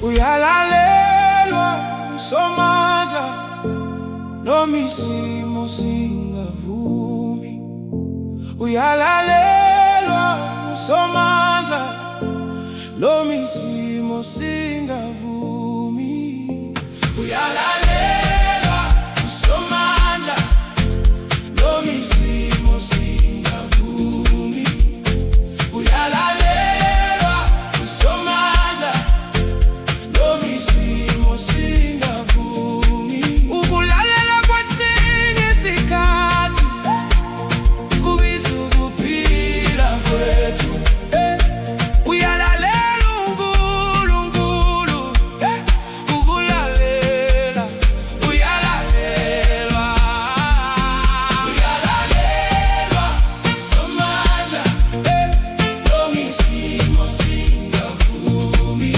Uyalalelwa uSomandla noma isimo singavumi. Uyalalelwa uSomandla noma isimo singavumi. Uyalalelwa uSomandla noma isimo singavumi. Uyalalelwa uSomandla noma isimo singavumi. Ukulalela kwesinye isikhathi kubiza ukuphila kwethu. Uyalalela uNkulunkulu, ukulalela uyalalelwa. Uyalalelwa uSomandla noma isimo singavumi.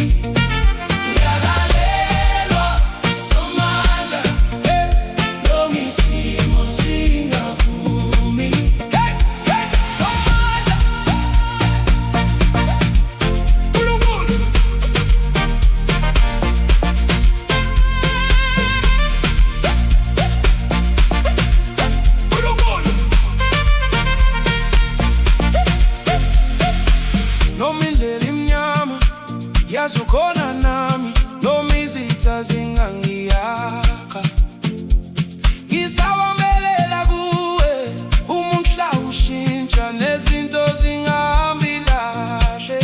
Uyalalelwa uSomandla noma isimo singavumi. Somandla, uNkulunkulu. Noma indlela imnyama yazi ukhona nami, noma izitha zingangiyakha, ngizawambelela kuwe uma umhlaba ushintsha nezinto zingahambi kahle.